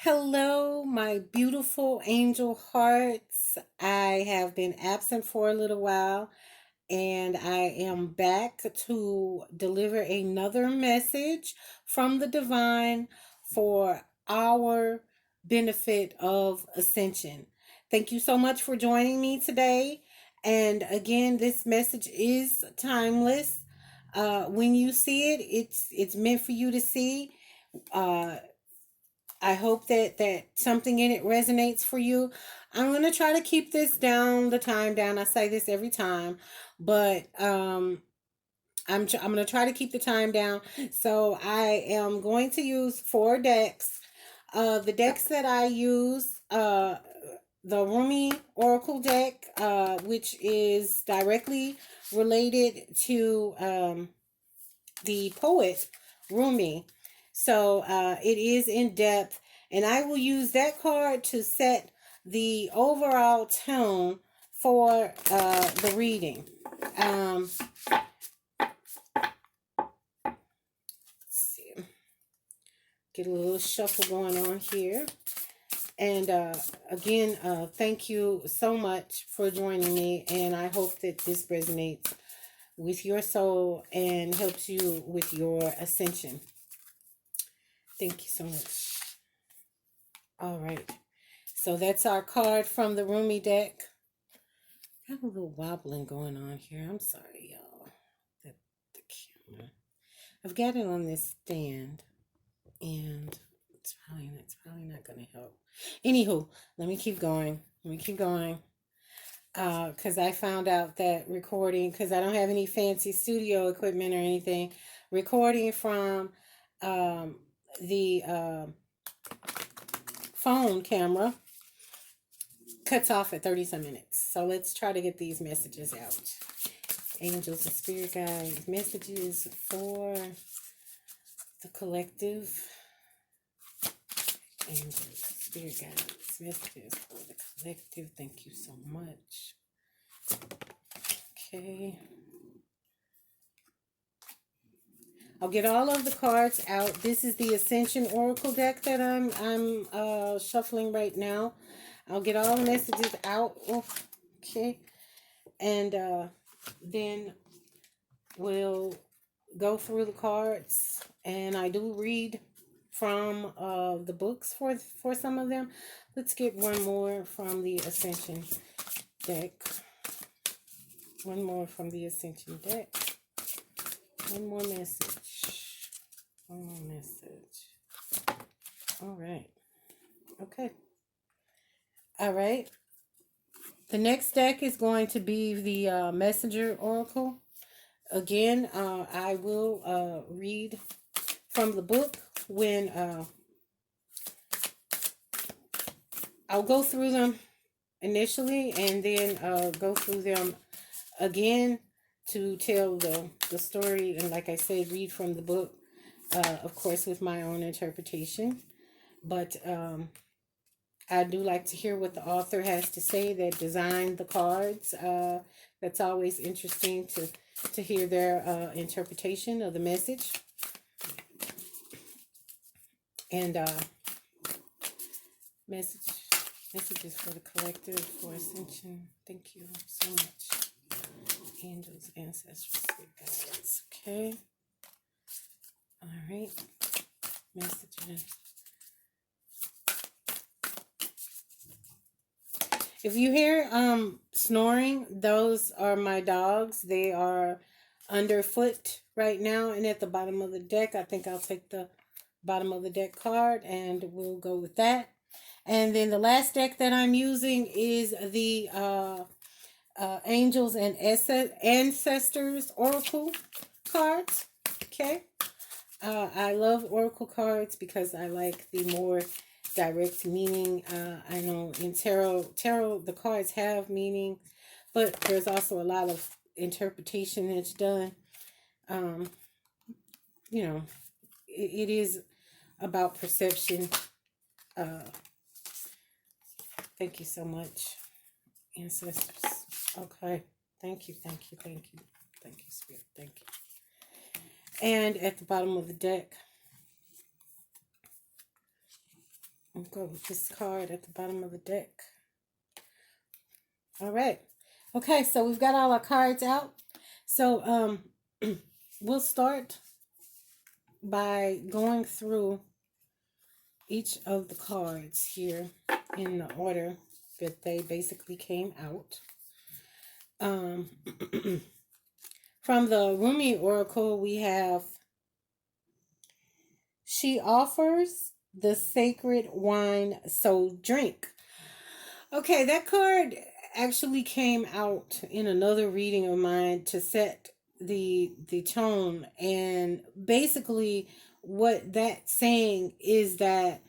Hello, my beautiful angel hearts. I have been absent for a little while and I am back to deliver another message from the divine for our benefit of ascension. Thank you so much for joining me today. And again, this message is timeless. When you see it, it's meant for you to see. Uh, I hope that something in it resonates for you. I'm gonna try to keep this down, the time down. I say this every time, but I'm gonna try to keep the time down. So I am going to use four decks. The decks that I use, the Rumi Oracle deck, which is directly related to the poet Rumi. So it is in depth, and I will use that card to set the overall tone for the reading. Let's see, get a little shuffle going on here. And again, thank you so much for joining me, and I hope that this resonates with your soul and helps you with your ascension. Thank you so much. All right. So that's our card from the Rumi deck. Got a little wobbling going on here. I'm sorry, y'all. The camera. I've got it on this stand, and it's probably not gonna help. Anywho, let me keep going. Because I found out that recording, because I don't have any fancy studio equipment or anything, recording from the phone camera cuts off at 30 some minutes. So let's try to get these messages out. Angels and spirit guides, messages for the collective. Angels, spirit guides, messages for the collective. Thank you so much. Okay. I'll get all of the cards out. This is the Ascension Oracle deck that I'm shuffling right now. I'll get all the messages out. Okay. And then we'll go through the cards. And I do read from the books for some of them. Let's get one more from the Ascension deck. One more from the Ascension deck. One more message. One more message. All right. Okay. All right. The next deck is going to be the Messenger Oracle. Again, I will read from the book when I'll go through them initially and then go through them again to tell the story. And like I said, read from the book, of course, with my own interpretation. But I do like to hear what the author has to say that designed the cards. That's always interesting to hear their interpretation of the message. And messages for the collective, for ascension. Thank you so much. Angels, ancestors, spirit guides. Okay. All right. Messages. If you hear snoring, those are my dogs. They are underfoot right now and at the bottom of the deck. I think I'll take the bottom of the deck card and we'll go with that. And then the last deck that I'm using is the Angels and Ancestors Oracle cards. Okay. I love Oracle cards because I like the more direct meaning. I know in tarot, the cards have meaning, but there's also a lot of interpretation that's done. You know, it is about perception. Thank you so much, ancestors. Okay. Thank you, Spirit. Thank you. And at the bottom of the deck, I'll go with this card at the bottom of the deck. All right. Okay, so we've got all our cards out. So we'll start by going through each of the cards here in the order that they basically came out. From the Rumi Oracle, we have, she offers the sacred wine, so drink. Okay, that card actually came out in another reading of mine to set the tone, and basically what that's saying is that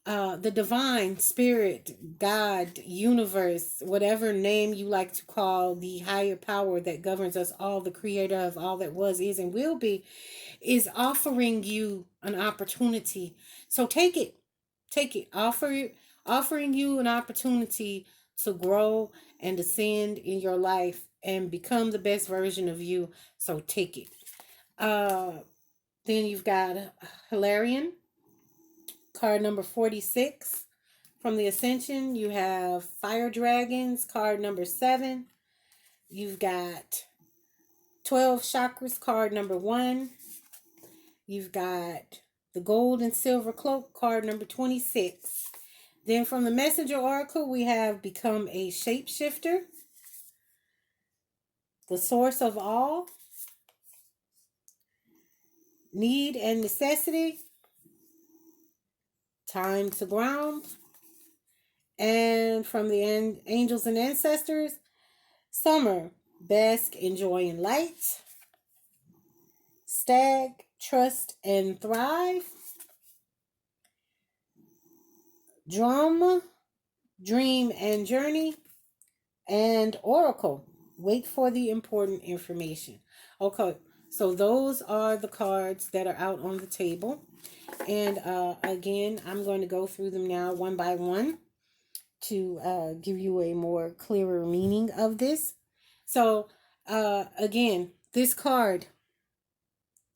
the divine spirit, God, universe, whatever name you like to call the higher power that governs us all, the creator of all that was, is, and will be, is offering you an opportunity. So take it. Take it. Offering you an opportunity to grow and ascend in your life and become the best version of you. So take it. Then you've got Hilarion, card number 46. From the Ascension, you have Fire Dragons, card number 7. You've got 12 Chakras, card number 1. You've got the Gold and Silver Cloak, card number 26. Then from the Messenger Oracle, we have Become a Shapeshifter, the Source of All, Need and Necessity, Time to Ground, and from the Angels and Ancestors, Summer, Bask in Joy and Light, Stag, Trust and Thrive, Drama, Dream and Journey, and Oracle, Wait for the Important Information. Okay, so those are the cards that are out on the table. And again, I'm going to go through them now one by one to give you a more clearer meaning of this. So again, this card,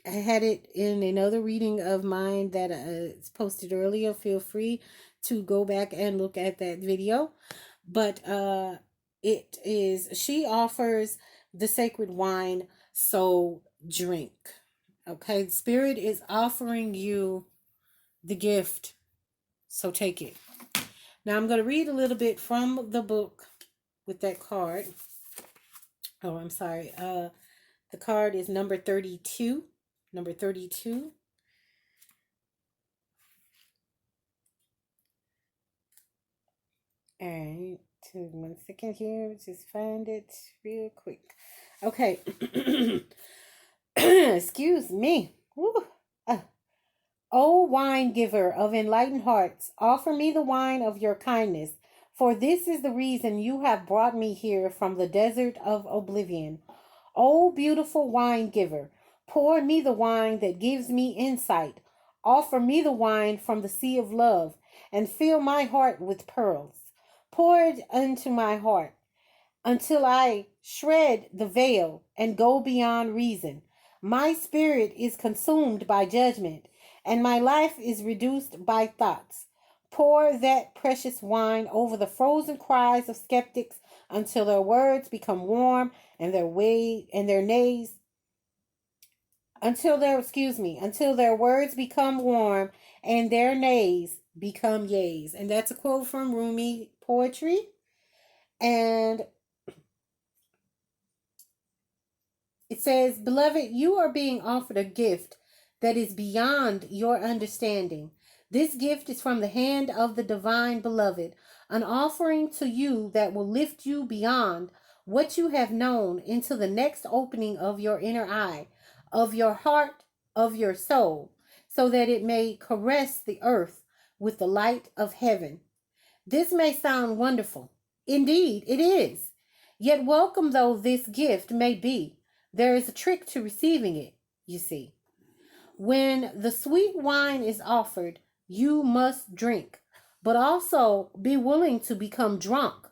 I had it in another reading of mine that is posted earlier. Feel free to go back and look at that video. But it is, she offers the sacred wine, so drink. Okay, the Spirit is offering you the gift, so take it. Now I'm going to read a little bit from the book with that card. Oh, I'm sorry. The card is number 32. Number 32. All right. 1 second here. Just find it real quick. Okay. Excuse me. Woo. O wine giver of enlightened hearts, offer me the wine of your kindness, for this is the reason you have brought me here from the desert of oblivion. O beautiful wine giver, pour me the wine that gives me insight. Offer me the wine from the sea of love, and fill my heart with pearls. Pour it into my heart until I shred the veil and go beyond reason. My spirit is consumed by judgment, and my life is reduced by thoughts. Pour that precious wine over the frozen cries of skeptics until their words become warm and their nays until their words become warm and their nays become yays. And that's a quote from Rumi poetry. And it says, "Beloved, you are being offered a gift that is beyond your understanding. This gift is from the hand of the divine beloved, an offering to you that will lift you beyond what you have known into the next opening of your inner eye, of your heart, of your soul, so that it may caress the earth with the light of heaven." This may sound wonderful. Indeed, it is. Yet welcome though this gift may be, there is a trick to receiving it, you see. When the sweet wine is offered, you must drink, but also be willing to become drunk.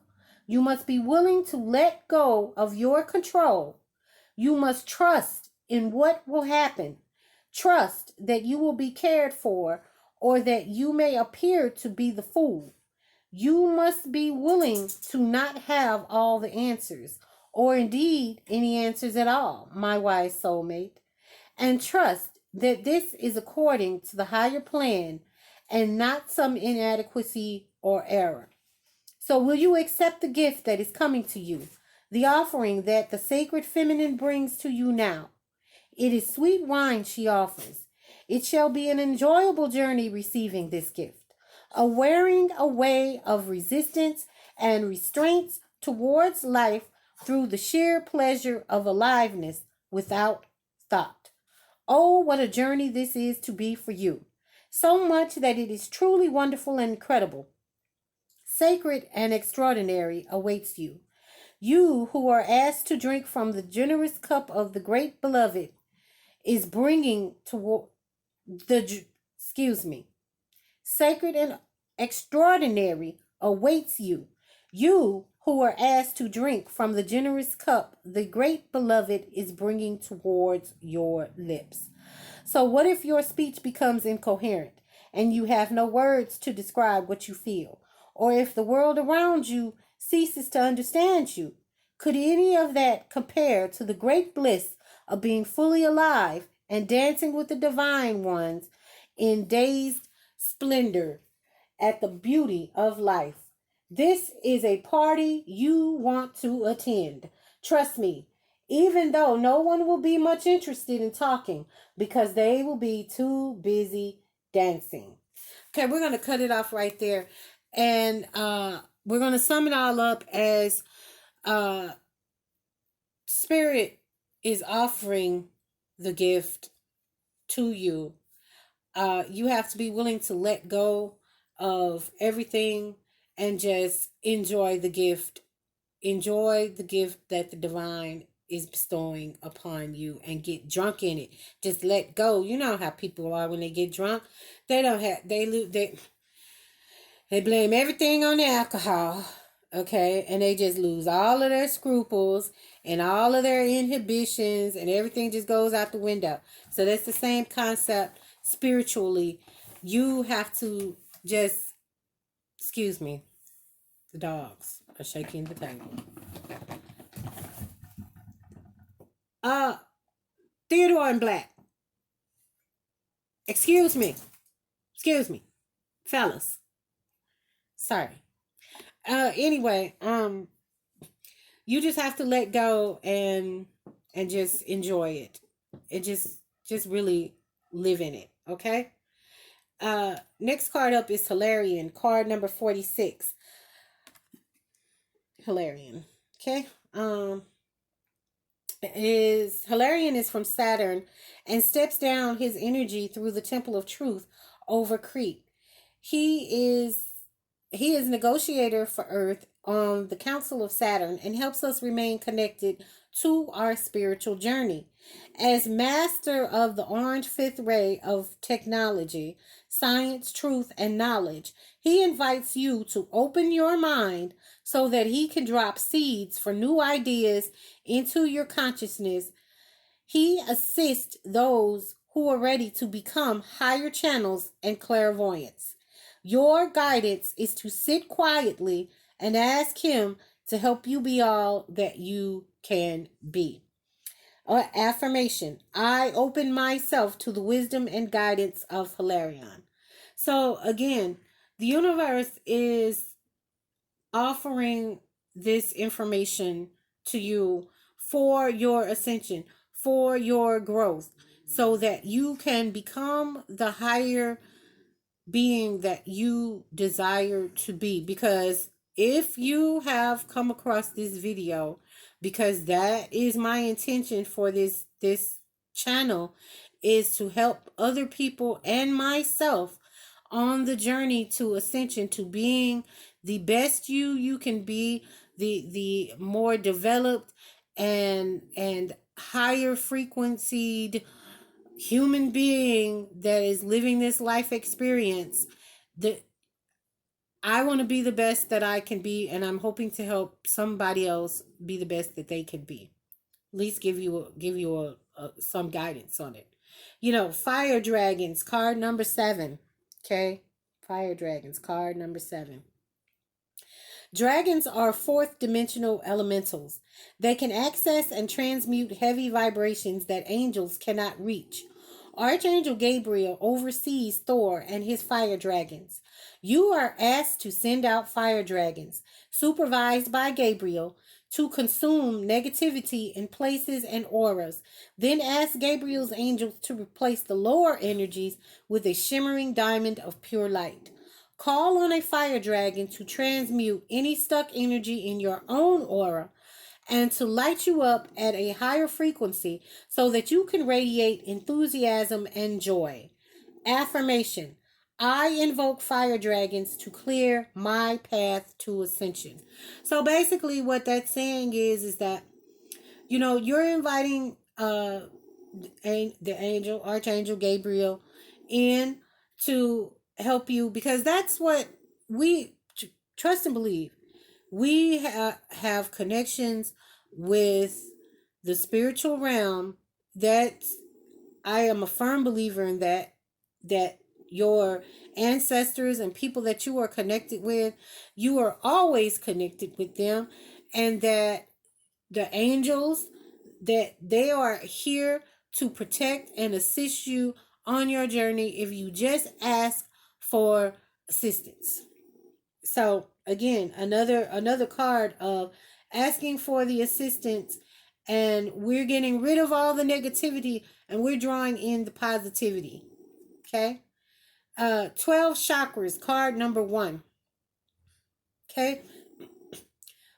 You must be willing to let go of your control. You must trust in what will happen. Trust that you will be cared for or that you may appear to be the fool. You must be willing to not have all the answers, or indeed any answers at all, my wise soulmate, and trust that this is according to the higher plan and not some inadequacy or error. So, will you accept the gift that is coming to you, the offering that the sacred feminine brings to you now? It is sweet wine she offers. It shall be an enjoyable journey receiving this gift, a wearing away of resistance and restraints towards life through the sheer pleasure of aliveness without thought. Oh, what a journey this is to be for you! So much that it is truly wonderful and incredible, sacred and extraordinary awaits you. You who are asked to drink from the generous cup of the great beloved is bringing toward the excuse me sacred and extraordinary awaits you. You who are asked to drink from the generous cup the great beloved is bringing towards your lips. So what if your speech becomes incoherent and you have no words to describe what you feel, or if the world around you ceases to understand you? Could any of that compare to the great bliss of being fully alive and dancing with the divine ones in dazed splendor at the beauty of life? This is a party you want to attend. Trust me, even though no one will be much interested in talking because they will be too busy dancing. Okay, we're going to cut it off right there. And we're going to sum it all up as Spirit is offering the gift to you. You have to be willing to let go of everything and just enjoy the gift. Enjoy the gift that the divine is bestowing upon you and get drunk in it. Just let go. You know how people are when they get drunk. They don't have they blame everything on the alcohol. Okay, and they just lose all of their scruples and all of their inhibitions, and everything just goes out the window. So that's the same concept spiritually. You have to just, excuse me, the dogs are shaking the table. Theodore and Black. Excuse me. Excuse me. Fellas. Sorry. Anyway, you just have to let go and just enjoy it. And just really live in it, okay? Next card up is Hilarion, card number 46. Hilarion. Okay? Hilarion is from Saturn and steps down his energy through the Temple of Truth over Crete. He is negotiator for Earth on the Council of Saturn and helps us remain connected to our spiritual journey. As master of the orange fifth ray of technology, science, truth, and knowledge, he invites you to open your mind so that he can drop seeds for new ideas into your consciousness. He assists those who are ready to become higher channels and clairvoyants. Your guidance is to sit quietly and ask him to help you be all that you can be. Affirmation: I open myself to the wisdom and guidance of Hilarion. So again, the universe is offering this information to you for your ascension, for your growth, so that you can become the higher being that you desire to be. Because if you have come across this video, because that is my intention for this channel, is to help other people and myself on the journey to ascension, to being the best you can be, the more developed and higher frequencied human being that is living this life experience. That I want to be the best that I can be, and I'm hoping to help somebody else be the best that they can be. At least give you some guidance on it. Fire dragons, card number 7. Okay, fire dragons, card number 7. Dragons are fourth dimensional elementals. They can access and transmute heavy vibrations that angels cannot reach. Archangel Gabriel oversees Thor and his fire dragons. You are asked to send out fire dragons, supervised by Gabriel, to consume negativity in places and auras. Then ask Gabriel's angels to replace the lower energies with a shimmering diamond of pure light. Call on a fire dragon to transmute any stuck energy in your own aura and to light you up at a higher frequency so that you can radiate enthusiasm and joy. Affirmation: I invoke fire dragons to clear my path to ascension. So basically what that's saying is that you're inviting the angel Archangel Gabriel in to help you, because that's what we trust and believe. We have connections with the spiritual realm. That I am a firm believer in that your ancestors and people that you are connected with, you are always connected with them, and that the angels, that they are here to protect and assist you on your journey if you just ask for assistance. So again, another card of asking for the assistance, and we're getting rid of all the negativity and we're drawing in the positivity. Okay? 12 chakras, card number 1. Okay?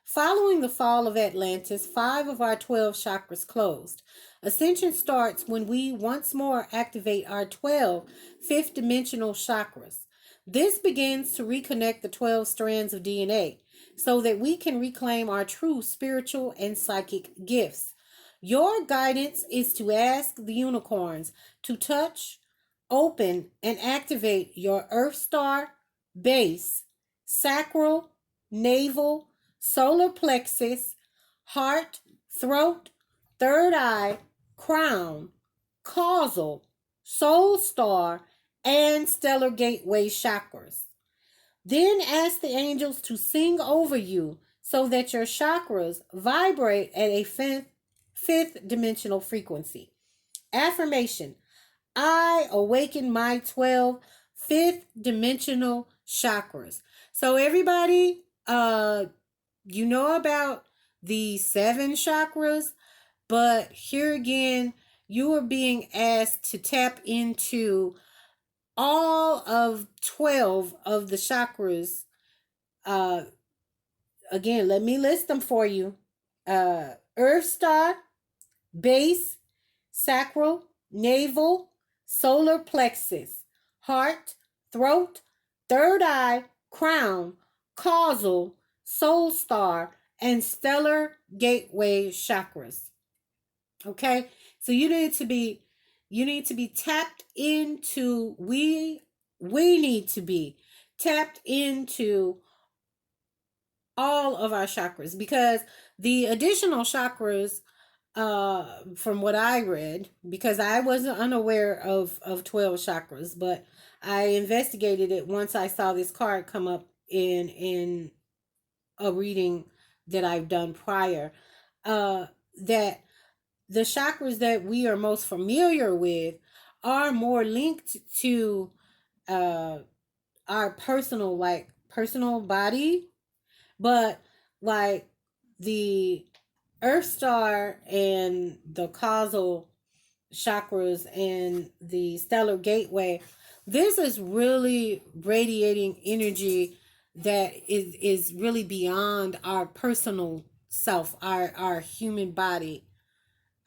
Following the fall of Atlantis, 5 of our 12 chakras closed. Ascension starts when we once more activate our 12 fifth dimensional chakras. This begins to reconnect the 12 strands of DNA so that we can reclaim our true spiritual and psychic gifts. Your guidance is to ask the unicorns to touch, open, and activate your Earth Star, base, sacral, navel, solar plexus, heart, throat, third eye, crown, causal, soul star, and stellar gateway chakras. Then ask the angels to sing over you so that your chakras vibrate at a fifth dimensional frequency. Affirmation: I awaken my 12 fifth dimensional chakras. So everybody, you know about the 7 chakras, but here again, you are being asked to tap into all of 12 of the chakras. Again, let me list them for you. Earth Star, base, sacral, navel, solar plexus, heart, throat, third eye, crown, causal, soul star, and stellar gateway chakras. Okay? So you need to be tapped into, we need to be tapped into all of our chakras, because the additional chakras, from what I read, because I wasn't unaware of 12 chakras, but I investigated it once I saw this card come up in a reading that I've done prior, that the chakras that we are most familiar with are more linked to our personal body, but like the Earth Star and the causal chakras and the stellar gateway, this is really radiating energy that is really beyond our personal self, our human body,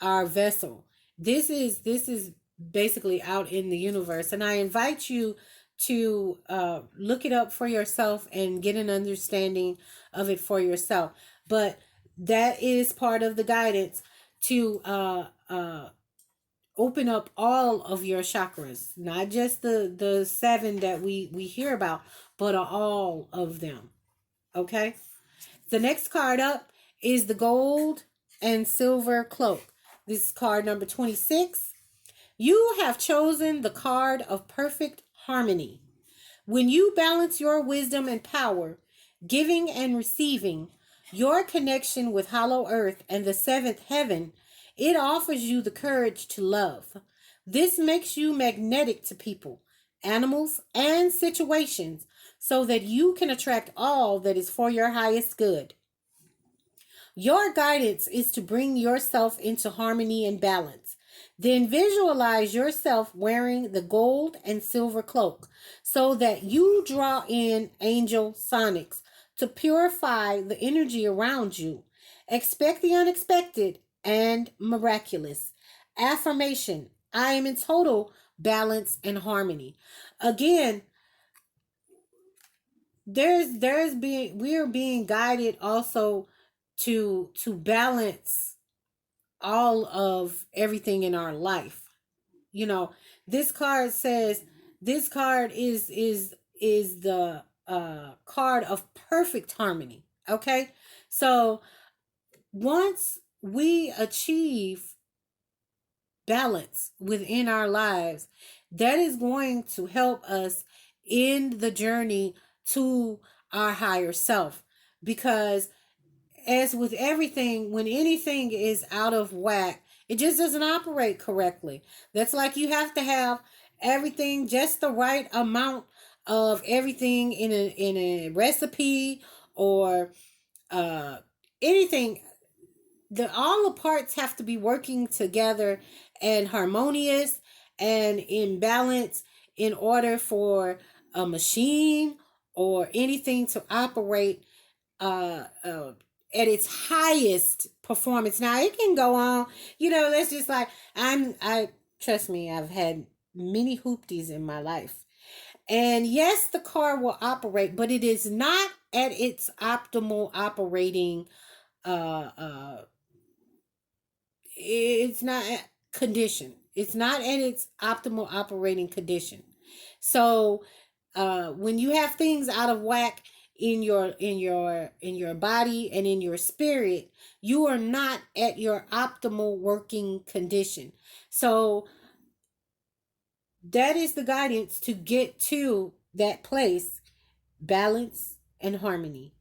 our vessel. This is basically out in the universe, and I invite you to look it up for yourself and get an understanding of it for yourself. But that is part of the guidance to open up all of your chakras, not just the 7 that we hear about, but all of them. Okay? The next card up is the gold and silver cloak. This is card number 26. You have chosen the card of perfect harmony. When you balance your wisdom and power, giving and receiving, your connection with Hollow Earth and the seventh heaven, it offers you the courage to love. This makes you magnetic to people, animals, and situations so that you can attract all that is for your highest good. Your guidance is to bring yourself into harmony and balance. Then visualize yourself wearing the gold and silver cloak so that you draw in angel sonics to purify the energy around you. Expect the unexpected and miraculous. Affirmation: I am in total balance and harmony. Again, there's being we are being guided also to balance all of everything in our life. You know, this card says this card is the card of perfect harmony. Okay? So once we achieve balance within our lives, that is going to help us in the journey to our higher self. Because as with everything, when anything is out of whack, it just doesn't operate correctly. That's like you have to have everything just the right amount of everything in a recipe or uh anything. The all the parts have to be working together and harmonious and in balance in order for a machine or anything to operate at its highest performance. Now it can go on, that's just like I trust me, I've had many hoopties in my life. And yes, the car will operate, but it is not at its optimal operating uh it's not condition. It's not at its optimal operating condition. So when you have things out of whack in your body and in your spirit, you are not at your optimal working condition. So that is the guidance to get to that place: balance and harmony.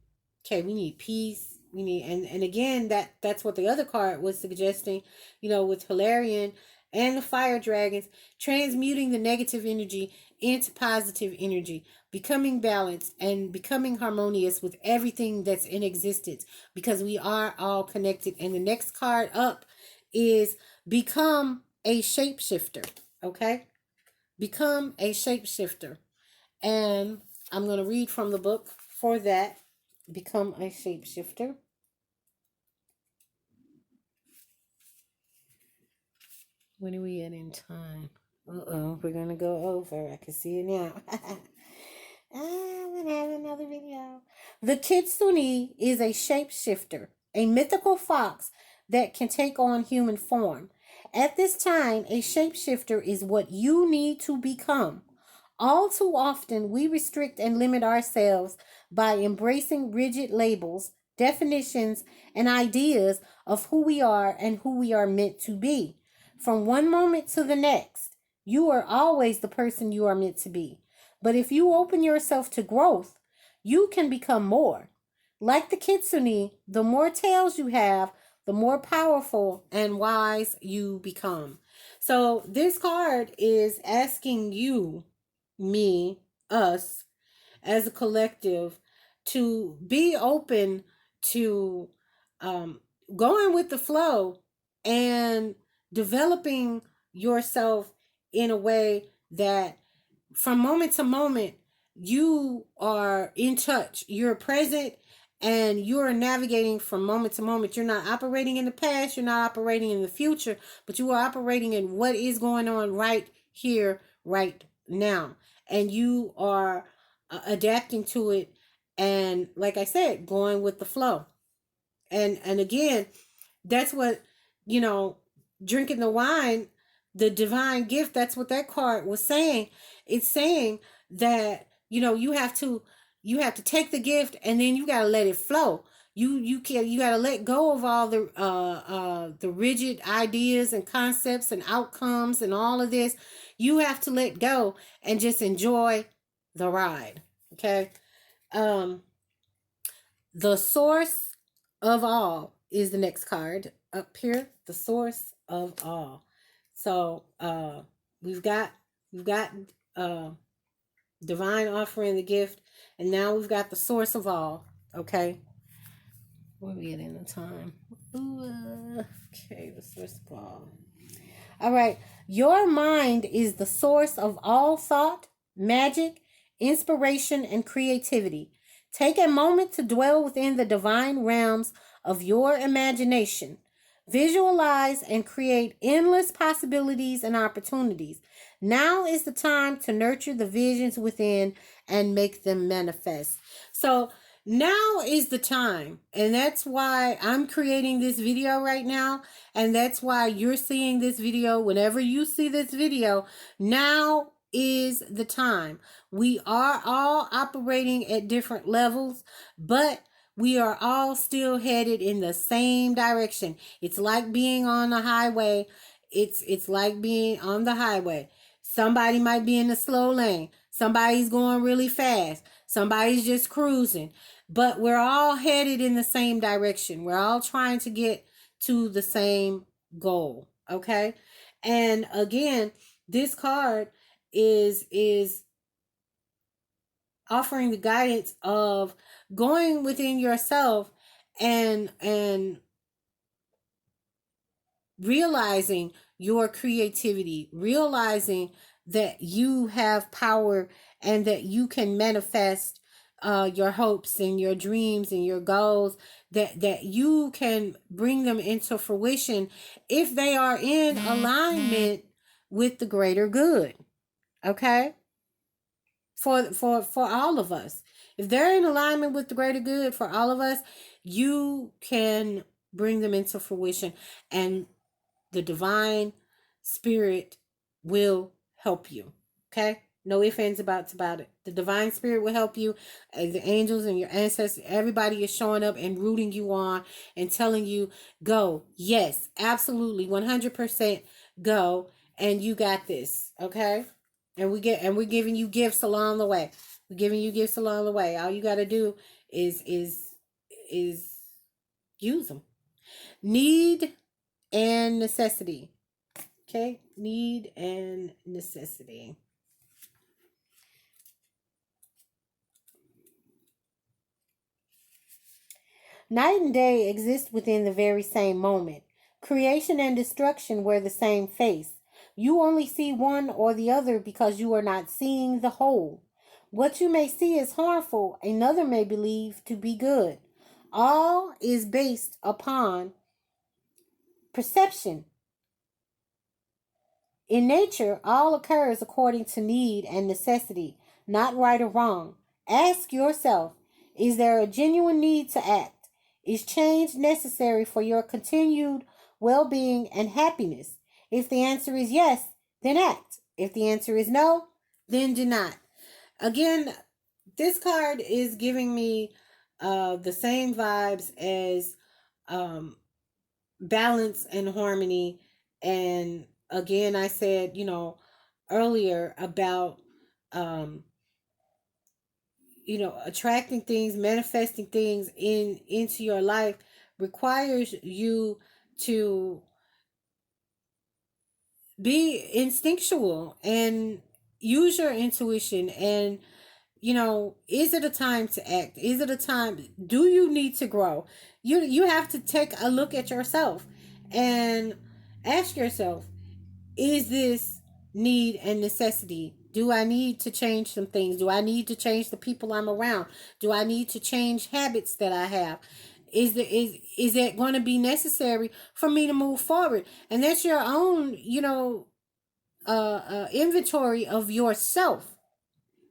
Okay, we need peace. We need and again that's what the other card was suggesting, with Hilarion and the fire dragons, transmuting the negative energy into positive energy, becoming balanced and becoming harmonious with everything that's in existence, because we are all connected. And the next card up is become a shapeshifter. Okay, become a shapeshifter. And I'm going to read from the book for that. Become a shapeshifter. When are we at in time? We're going to go over. I can see it now. I'm going to have another video. The Kitsune is a shapeshifter, a mythical fox that can take on human form. At this time, a shapeshifter is what you need to become. All too often, we restrict and limit ourselves by embracing rigid labels, definitions, and ideas of who we are and who we are meant to be. From one moment to the next, you are always the person you are meant to be. But if you open yourself to growth, you can become more. Like the Kitsune, the more tails you have, the more powerful and wise you become. So this card is asking you, me, us, as a collective, to be open to going with the flow and developing yourself in a way that from moment to moment you are in touch, you're present, and you're navigating from moment to moment. You're not operating in the past, you're not operating in the future, but you are operating in what is going on right here, right now. And you are adapting to it, and like I said, going with the flow. And again, that's what, drinking the wine, the divine gift, that's what that card was saying. It's saying that, you have to take the gift, and then you got to let it flow. You got to let go of all the rigid ideas and concepts and outcomes and all of this. You have to let go and just enjoy the ride. Okay. Um, the source of all is the next card up here. The source of all. So we've got we've got uh divine offering the gift, and now we've got the source of all. Okay. Where we at in the time? Ooh, okay, the source of all. All right. Your mind is the source of all thought, magic, inspiration, and creativity. Take a moment to dwell within the divine realms of your imagination. Visualize and create endless possibilities and opportunities. Now is the time to nurture the visions within and make them manifest. So, now is the time, and that's why I'm creating this video right now, and that's why you're seeing this video. Whenever you see this video, now is the time. We are all operating at different levels, but we are all still headed in the same direction. It's like being on the highway. It's like being on the highway. Somebody might be in the slow lane. Somebody's going really fast. Somebody's just cruising. But we're all headed in the same direction. We're all trying to get to the same goal. Okay. And again, this card is offering the guidance of going within yourself and realizing your creativity, realizing that you have power and that you can manifest your hopes and your dreams and your goals, that you can bring them into fruition if they are in alignment with the greater good. Okay? For all of us. If they're in alignment with the greater good for all of us, you can bring them into fruition, and the divine spirit will help you. Okay? No ifs, ands, about it. The divine spirit will help you. The angels and your ancestors, everybody is showing up and rooting you on and telling you, go. Yes, absolutely, 100% go. And you got this. Okay? We're giving you gifts along the way. We're giving you gifts along the way. All you got to do is use them. Need and necessity. Okay? Need and necessity. Night and day exist within the very same moment. Creation and destruction wear the same face. You only see one or the other because you are not seeing the whole. What you may see as harmful, another may believe to be good. All is based upon perception. In nature, all occurs according to need and necessity, not right or wrong. Ask yourself, is there a genuine need to act? Is change necessary for your continued well being and happiness? If the answer is yes, then act. If the answer is no, then do not. Again, this card is giving me the same vibes as um, balance and harmony. And again, I said, earlier about um attracting things, manifesting things into your life requires you to be instinctual and use your intuition. And is it a time to act? Is it a time? Do you need to grow? You have to take a look at yourself and ask yourself, is this need and necessity? Do I need to change some things? Do I need to change the people I'm around? Do I need to change habits that I have? Is it going to be necessary for me to move forward? And that's your own, inventory of yourself.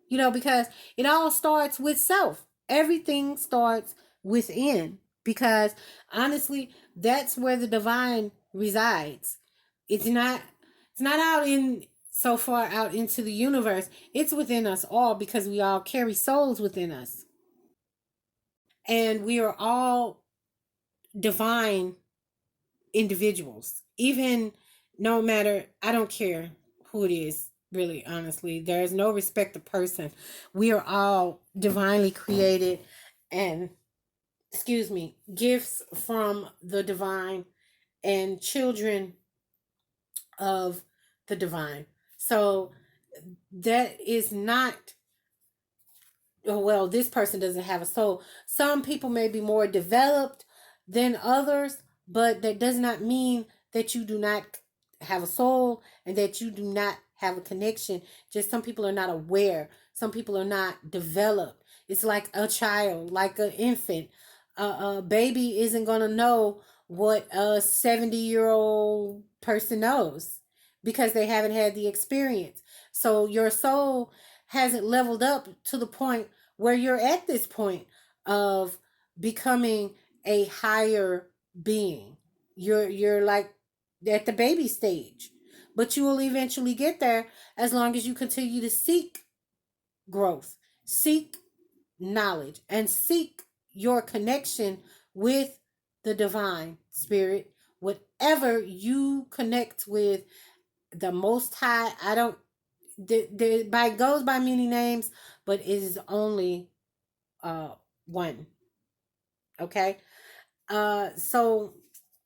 Because it all starts with self. Everything starts within. Because honestly, that's where the divine resides. It's not it's not out in so far out into the universe. It's within us all because we all carry souls within us. And we are all divine individuals. Even no matter, I don't care who it is. Really, honestly, there is no respect of person. We are all divinely created and, excuse me, gifts from the divine and children of the divine. So that is not, oh, well, this person doesn't have a soul. Some people may be more developed than others, but that does not mean that you do not have a soul and that you do not have a connection. Just some people are not aware. Some people are not developed. It's like a child, like an infant. A baby isn't going to know what a 70-year-old person knows because they haven't had the experience. So your soul hasn't leveled up to the point where you're at this point of becoming a higher being. You're like at the baby stage. But you will eventually get there as long as you continue to seek growth, seek knowledge, and seek your connection with the divine spirit. Whatever you connect with the most high, I don't by goes by many names, but it is only uh one. Okay. So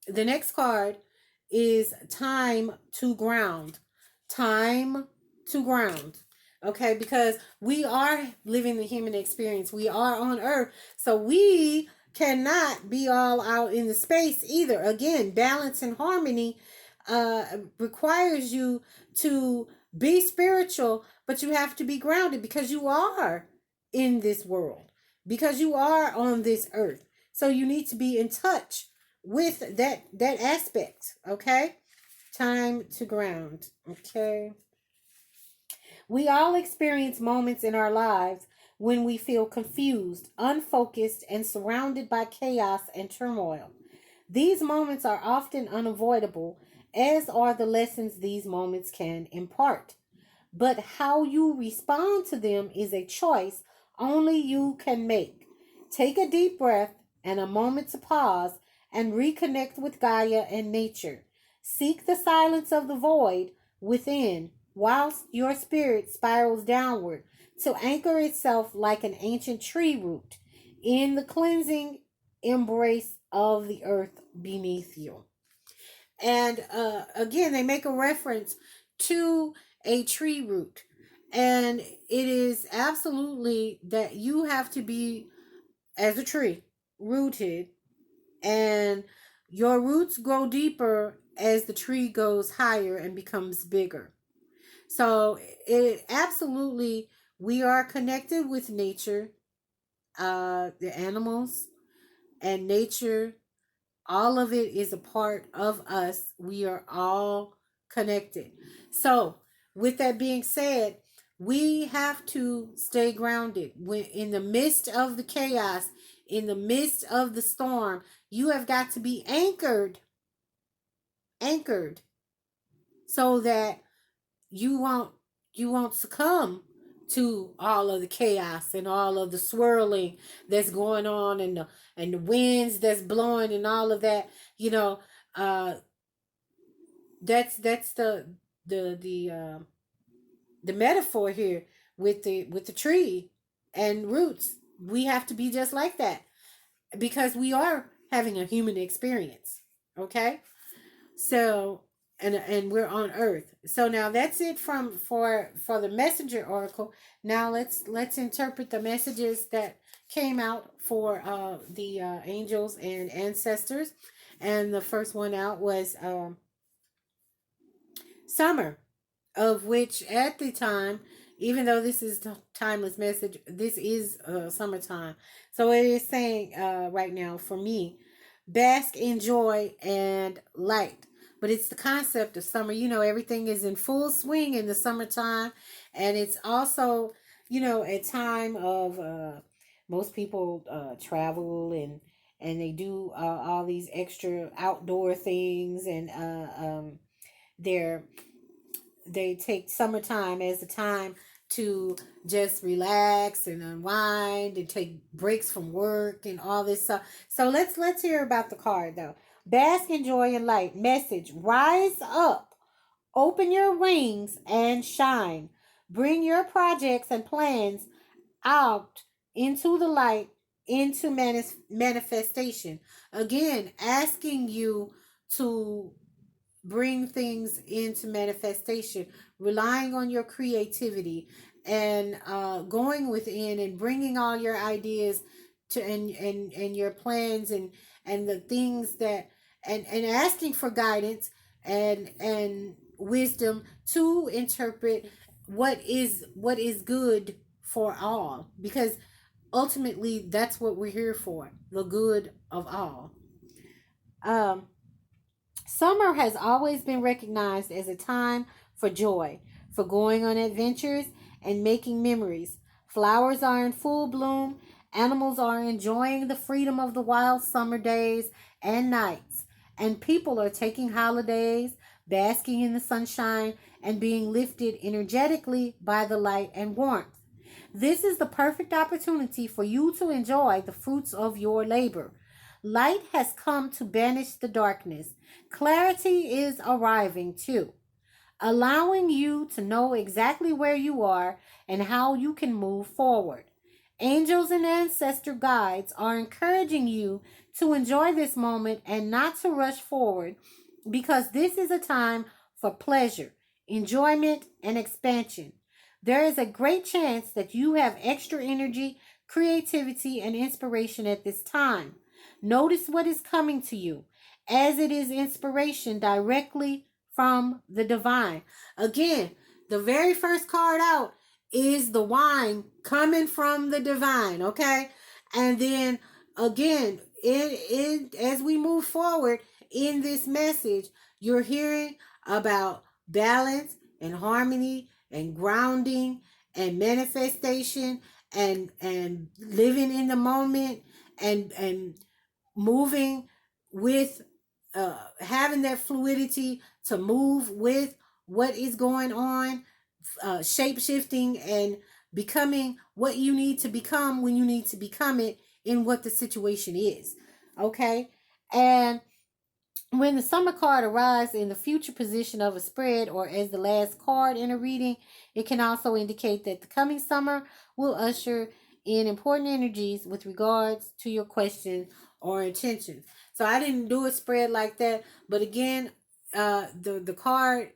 the next card is time to ground. Time to ground. Okay, because we are living the human experience. We are on earth. So we cannot be all out in the space either. Again, balance and harmony requires you to be spiritual, but you have to be grounded because you are in this world, because you are on this earth. So you need to be in touch with that aspect. Okay, time to ground. Okay, we all experience moments in our lives when we feel confused, unfocused, and surrounded by chaos and turmoil. These moments are often unavoidable, as are the lessons these moments can impart. But how you respond to them is a choice only you can make. Take a deep breath and a moment to pause and reconnect with Gaia and nature. Seek the silence of the void within whilst your spirit spirals downward to anchor itself like an ancient tree root in the cleansing embrace of the earth beneath you. And again, they make a reference to a tree root. And it is absolutely that you have to be, as a tree, rooted, and your roots grow deeper as the tree goes higher and becomes bigger. So it absolutely, we are connected with nature, the animals and nature. All of it is a part of us. We are all connected. So, with that being said, we have to stay grounded. When in the midst of the chaos, in the midst of the storm, you have got to be anchored, so that you won't you won't succumb to all of the chaos and all of the swirling that's going on, and the winds that's blowing and all of that. You know, uh, that's the metaphor here with the tree and roots. We have to be just like that because we are having a human experience. Okay, so and we're on earth. So now that's it from for the messenger oracle. Now let's interpret the messages that came out for the angels and ancestors. And the first one out was summer, of which at the time, even though this is a timeless message, this is summertime. So it is saying right now for me, bask in joy and light. But it's the concept of summer. You know, everything is in full swing in the summertime. And it's also, you know, a time of most people travel and they do all these extra outdoor things, and they're they take summertime as a time to just relax and unwind and take breaks from work and all this stuff. So let's hear about the card though. Bask in joy and light. Message: rise up Open your wings and shine. Bring your projects and plans out into the light, into manifestation. Again, asking you to bring things into manifestation, relying on your creativity and going within and bringing all your ideas to and your plans and the things that and asking for guidance and wisdom to interpret what is good for all, because ultimately that's what we're here for, the good of all. um Summer has always been recognized as a time for joy, for going on adventures and making memories. Flowers are in full bloom, animals are enjoying the freedom of the wild summer days and nights, and people are taking holidays, basking in the sunshine, and being lifted energetically by the light and warmth. This is the perfect opportunity for you to enjoy the fruits of your labor. Light has come to banish the darkness. Clarity is arriving too, allowing you to know exactly where you are and how you can move forward. Angels and ancestor guides are encouraging you to enjoy this moment and not to rush forward, because this is a time for pleasure, enjoyment, and expansion. There is a great chance that you have extra energy, creativity, and inspiration at this time. Notice what is coming to you, as it is inspiration directly from the divine. Again, the very first card out is the wine coming from the divine, okay? And then again, as we move forward in this message, you're hearing about balance and harmony and grounding and manifestation and living in the moment and moving with having that fluidity to move with what is going on, shape shifting and becoming what you need to become when you need to become it in what the situation is. Okay? And when the summer card arrives in the future position of a spread or as the last card in a reading, it can also indicate that the coming summer will usher in important energies with regards to your question or intention. So I didn't do a spread like that, but again, the card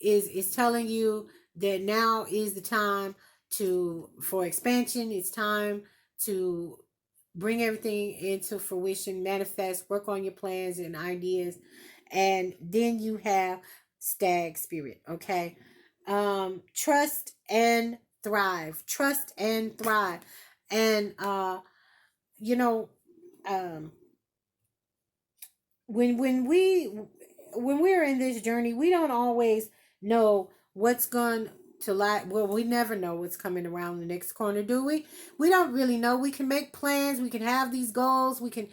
is telling you that now is the time to for expansion. It's time to bring everything into fruition, manifest, work on your plans and ideas, and then you have stag spirit. Okay, trust and thrive. Trust and thrive, and you know, um, when we're in this journey, we don't always know what's going to lie. Well, we never know what's coming around the next corner, do we? We don't really know. We can make plans. We can have these goals. We can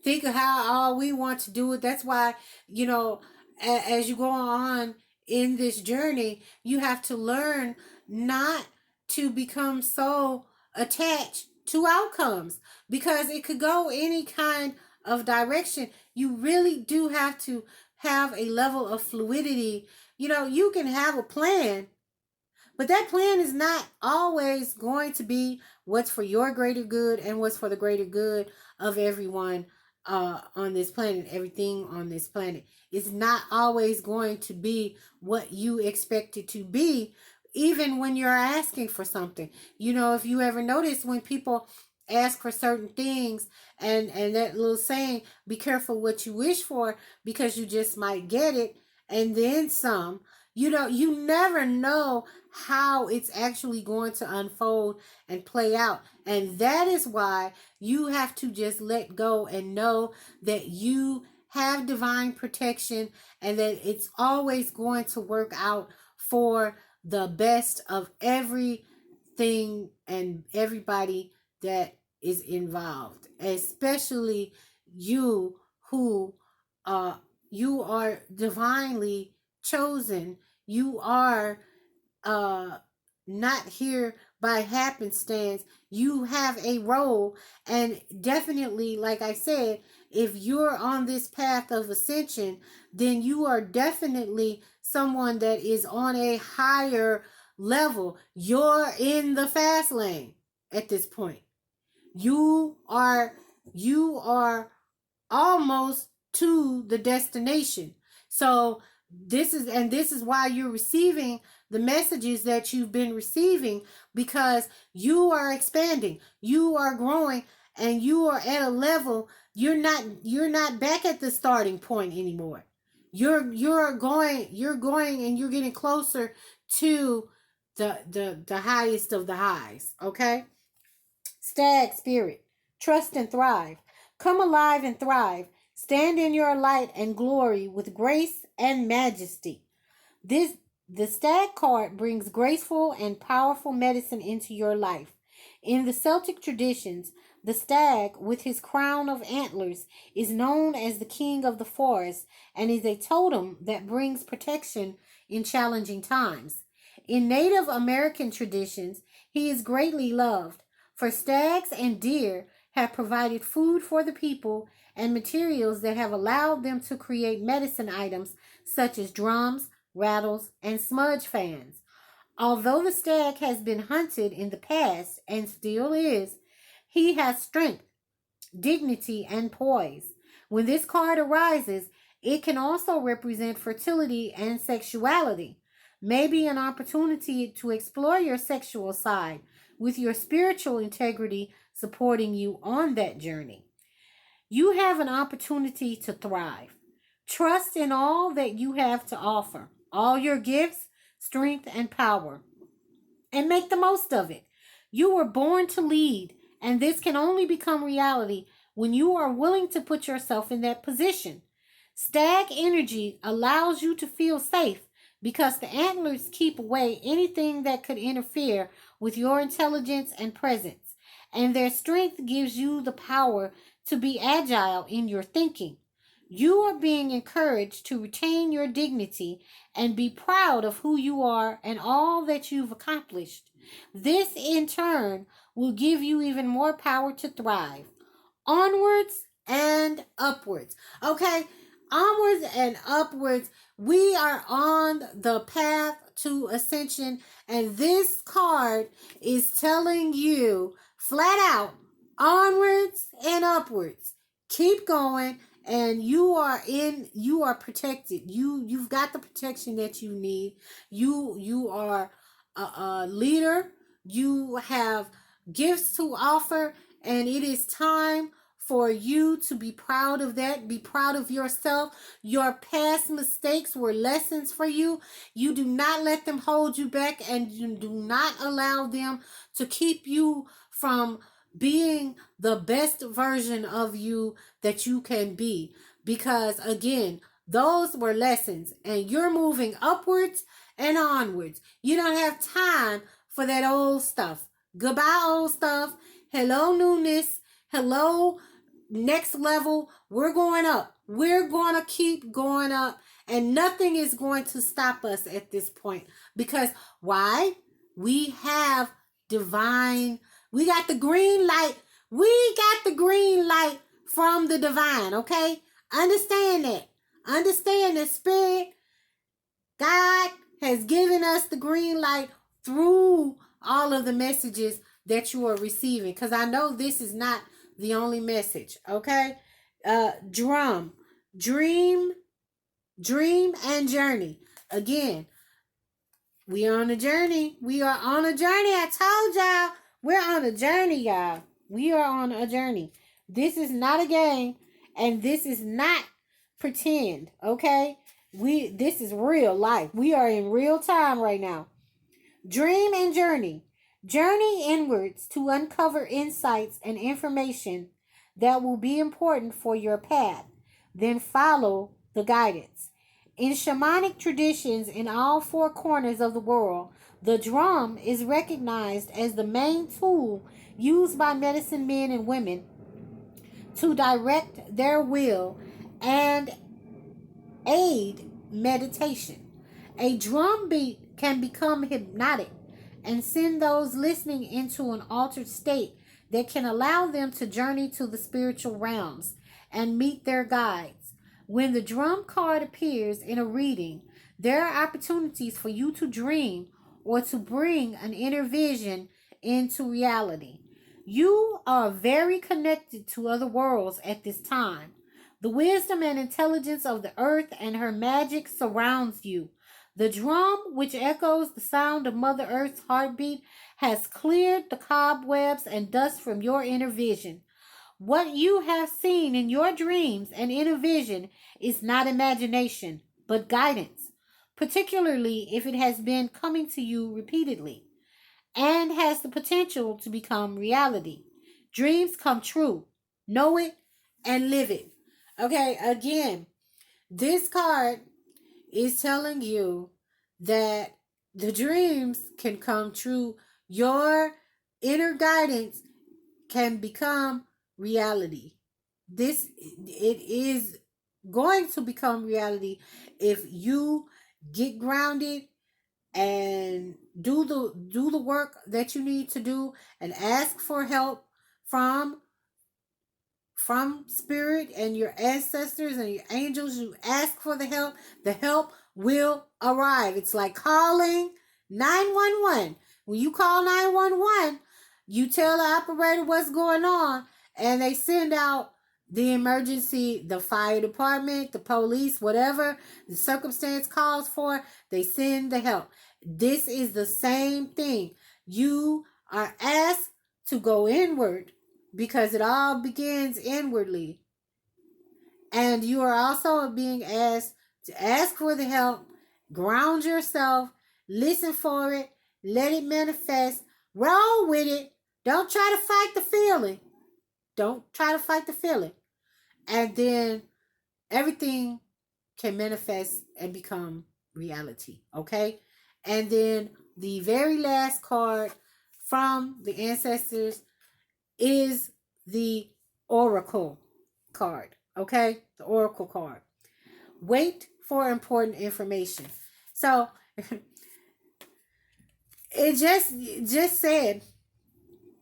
think of how all we want to do it. That's why, you know, as you go on in this journey, you have to learn not to become so attached to outcomes, because it could go any kind of direction. You really do have to have a level of fluidity. You know, you can have a plan, but that plan is not always going to be what's for your greater good and what's for the greater good of everyone on this planet, everything on this planet. It's not always going to be what you expect it to be, even when you're asking for something. You know, if you ever notice when people ask for certain things, and that little saying, be careful what you wish for, because you just might get it and then some. You know, you never know how it's actually going to unfold and play out. And that is why you have to just let go and know that you have divine protection and that it's always going to work out for the best of everything and everybody that is involved, especially you who you are divinely chosen. You are uh not here by happenstance. You have a role, and definitely, like I said, if you're on this path of ascension, then you are definitely someone that is on a higher level. You're in the fast lane at this point. You are almost to the destination. So this is why you're receiving the messages that you've been receiving, because you are expanding, you are growing, and you are at a level. You're not back at the starting point anymore. You're going and you're getting closer to the highest of the highs. Okay. Stag spirit, trust and thrive. Come alive and thrive. Stand in your light and glory with grace and majesty. This the stag card brings graceful and powerful medicine into your life. In the Celtic traditions, the stag, with his crown of antlers, is known as the king of the forest and is a totem that brings protection in challenging times. In Native American traditions, he is greatly loved, for stags and deer have provided food for the people and materials that have allowed them to create medicine items such as drums, rattles, and smudge fans. Although the stag has been hunted in the past and still is, he has strength, dignity, and poise. When this card arises, it can also represent fertility and sexuality. Maybe an opportunity to explore your sexual side, with your spiritual integrity supporting you on that journey. You have an opportunity to thrive. Trust in all that you have to offer, all your gifts, strength, and power, and make the most of it. You were born to lead, and this can only become reality when you are willing to put yourself in that position. Stag energy allows you to feel safe because the antlers keep away anything that could interfere with your intelligence and presence, and their strength gives you the power to be agile in your thinking. You are being encouraged to retain your dignity and be proud of who you are and all that you've accomplished. This, in turn, will give you even more power to thrive. Onwards and upwards. Okay? Onwards and upwards. We are on the path to ascension, and this card is telling you flat out, onwards and upwards. Keep going, and you are protected. You've got the protection that you need. You are a leader. You have gifts to offer, and it is time for you to be proud of that. Be proud of yourself. Your past mistakes were lessons for you. You do not let them hold you back, and you do not allow them to keep you from being the best version of you that you can be. Because again, those were lessons, and you're moving upwards and onwards. You don't have time for that old stuff. Goodbye, old stuff. Hello, newness. Hello, next level. We're going up. We're going to keep going up, and nothing is going to stop us at this point. Because why? We have divine. We got the green light. We got the green light from the divine, okay? Understand that. Understand that Spirit, God has given us the green light through all of the messages that you are receiving. Because I know this is not the only message, okay? Drum, dream, dream, and journey. Again, we are on a journey. We are on a journey. I told y'all, we're on a journey, y'all. We are on a journey. This is not a game, and this is not pretend, okay? This is real life. We are in real time right now. Dream and journey. Journey inwards to uncover insights and information that will be important for your path. Then follow the guidance. In shamanic traditions in all four corners of the world, the drum is recognized as the main tool used by medicine men and women to direct their will and aid meditation. A drum beat can become hypnotic and send those listening into an altered state that can allow them to journey to the spiritual realms and meet their guides. When the drum card appears in a reading, There are opportunities for you to dream or to bring an inner vision into reality. You are very connected to other worlds at this time. The wisdom and intelligence of the earth and her magic surrounds you. The drum, which echoes the sound of Mother Earth's heartbeat, has cleared the cobwebs and dust from your inner vision. What you have seen in your dreams and inner vision is not imagination, but guidance, particularly if it has been coming to you repeatedly and has the potential to become reality. Dreams come true. Know it and live it. Okay, again, this card is telling you that the dreams can come true. Your inner guidance can become reality. This it is going to become reality if you get grounded and do the work that you need to do and ask for help from spirit and your ancestors and your angels. You ask for the help will arrive. It's like calling 911. When you call 911, you tell the operator what's going on, and they send out the emergency, the fire department, the police, whatever the circumstance calls for, they send the help. This is the same thing. You are asked to go inward because it all begins inwardly. And you are also being asked to ask for the help, ground yourself, listen for it, let it manifest, roll with it. Don't try to fight the feeling. Don't try to fight the feeling. And then everything can manifest and become reality. Okay? And then the very last card from the ancestors is the Oracle card. Okay? The Oracle card. Wait for important information. So it just said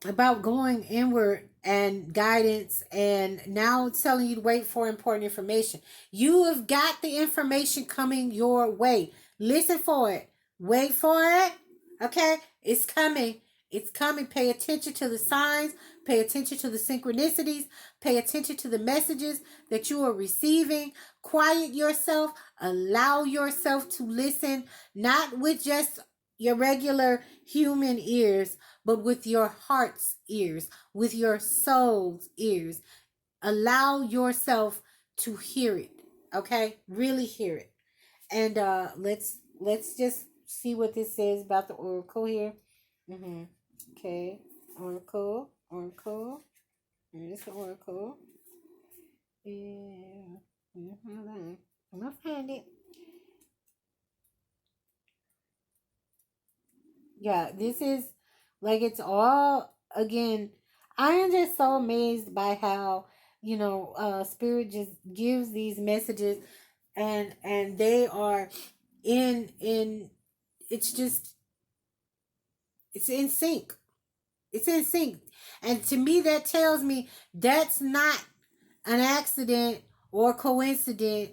about going inward and guidance, and now it's telling you to wait for important information. You have got the information coming your way. Listen for it. Wait for it. Okay? It's coming. It's coming. Pay attention to the signs. Pay attention to the synchronicities. Pay attention to the messages that you are receiving. Quiet yourself. Allow yourself to listen, not with just your regular human ears, but with your heart's ears, with your soul's ears. Allow yourself to hear it. Okay? Really hear it. And let's just see what this says about the oracle here. Okay. Oracle. Here's the oracle. Yeah. I'm gonna find it. Yeah, this is like it's all again. I am just so amazed by how spirit just gives these messages, and they are in. It's just it's in sync. It's in sync, and to me that tells me that's not an accident or coincidence.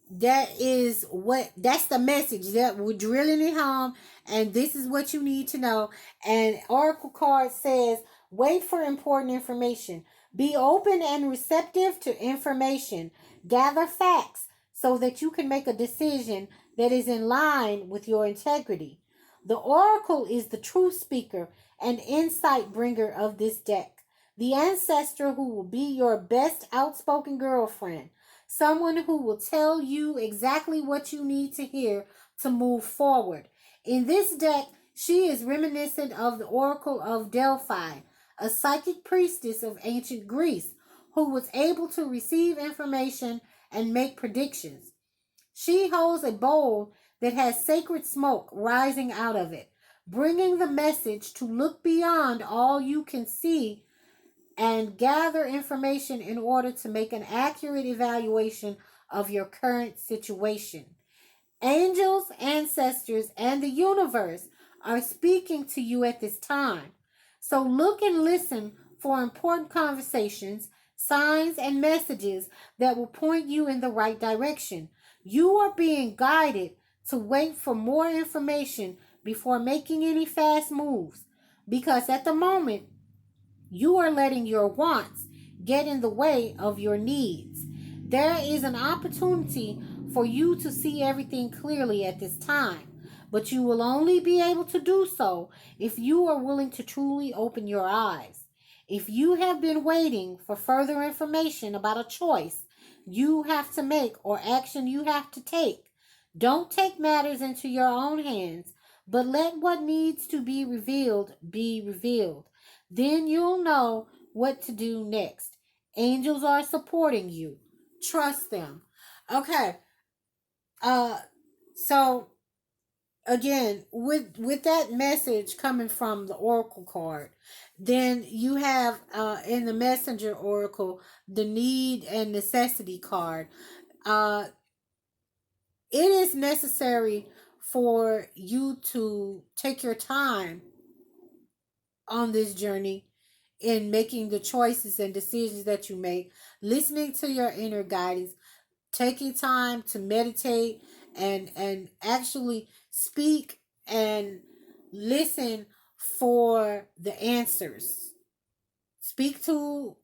That's the message that we're drilling it home, and this is what you need to know. And oracle card says wait for important information, be open and receptive to information, gather facts so that you can make a decision that is in line with your integrity. The oracle is the truth speaker and insight bringer of this deck, the ancestor who will be your best outspoken girlfriend, someone who will tell you exactly what you need to hear to move forward. In this deck, she is reminiscent of the Oracle of Delphi, a psychic priestess of ancient Greece who was able to receive information and make predictions. She holds a bowl that has sacred smoke rising out of it, bringing the message to look beyond all you can see and gather information in order to make an accurate evaluation of your current situation. Angels, ancestors, and the universe are speaking to you at this time. So look and listen for important conversations, signs, and messages that will point you in the right direction. You are being guided to wait for more information before making any fast moves, because at the moment you are letting your wants get in the way of your needs. There is an opportunity for you to see everything clearly at this time, but you will only be able to do so if you are willing to truly open your eyes. If you have been waiting for further information about a choice you have to make or action you have to take, don't take matters into your own hands, but let what needs to be revealed be revealed. Then you'll know what to do next. Angels are supporting you. Trust them. Okay. Uh so again, with that message coming from the oracle card, then you have in the messenger oracle the need and necessity card. Uh it is necessary for you to take your time on this journey in making the choices and decisions that you make, listening to your inner guidance, taking time to meditate and actually speak and listen for the answers. Speak to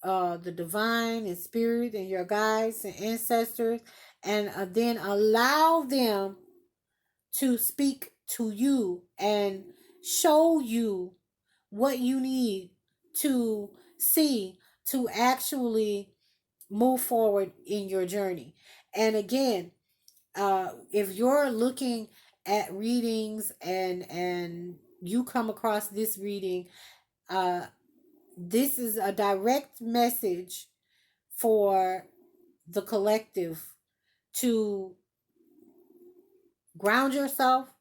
the divine and spirit and your guides and ancestors, and then allow them to speak to you and show you what you need to see to actually move forward in your journey. And again, if you're looking at readings and you come across this reading, uh, this is a direct message for the collective to ground yourself,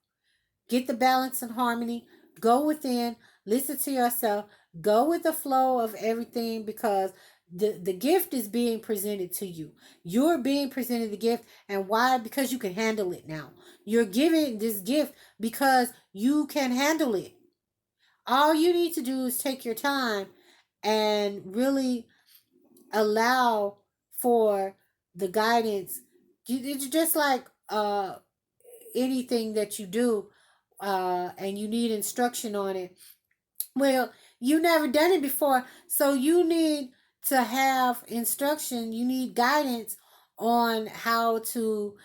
get the balance and harmony, go within, listen to yourself, go with the flow of everything, because the gift is being presented to you. You're being presented the gift. And why? Because you can handle it now. You're giving this gift because you can handle it. All you need to do is take your time and really allow for the guidance. It's just like anything that you do, and you need instruction on it. Well, you never done it before, so you need to have instruction. You need guidance on how to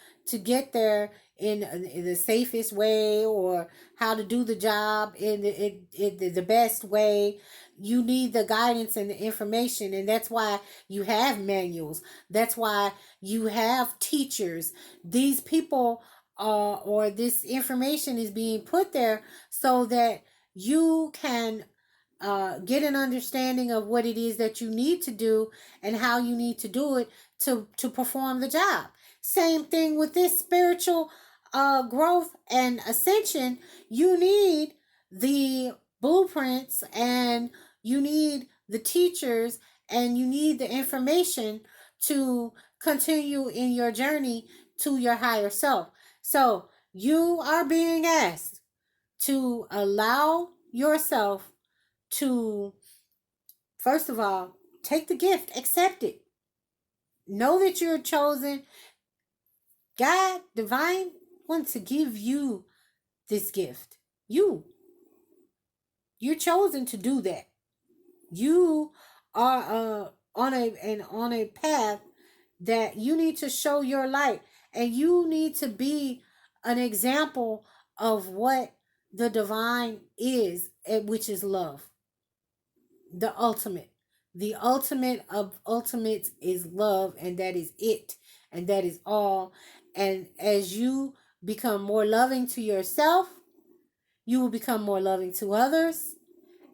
get there in the safest way, or how to do the job in the best way. You need the guidance and the information, and that's why you have manuals. That's why you have teachers. These people or this information is being put there so that you can get an understanding of what it is that you need to do and how you need to do it to perform the job. Same thing with this spiritual growth and ascension. You need the blueprints, and you need the teachers, and you need the information to continue in your journey to your higher self. So you are being asked to allow yourself to, first of all, take the gift, accept it. Know that you're chosen. God, divine, wants to give you this gift. You're chosen to do that. You are on a path that you need to show your light, and you need to be an example of what the divine is, which is love. The ultimate. The ultimate of ultimates is love, and that is it, and that is all. And as you become more loving to yourself, you will become more loving to others,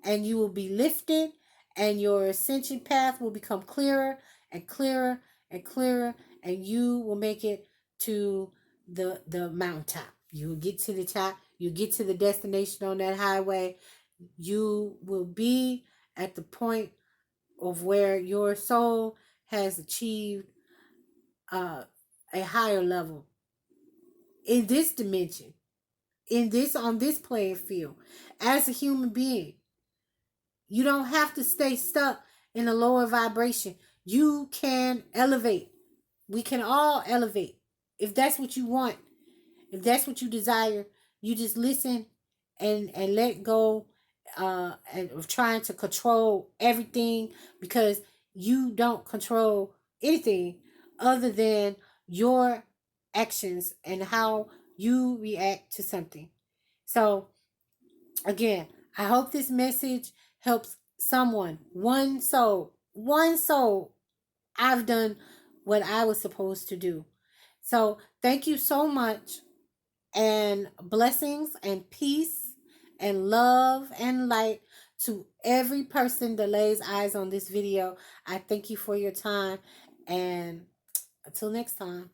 and you will be lifted, and your ascension path will become clearer and clearer and clearer, and you will make it to the mountaintop. You will get to the top. You get to the destination on that highway. You will be at the point of where your soul has achieved a higher level in this dimension, in this on this playing field. As a human being, you don't have to stay stuck in a lower vibration. You can elevate. We can all elevate. if that's what you want, if that's what you desire, you just listen and let go of trying to control everything, because you don't control anything other than your actions and how you react to something. So again, I hope this message helps someone, one soul, one soul. I've done what I was supposed to do. So thank you so much, and blessings and peace and love and light to every person that lays eyes on this video. I thank you for your time, and until next time.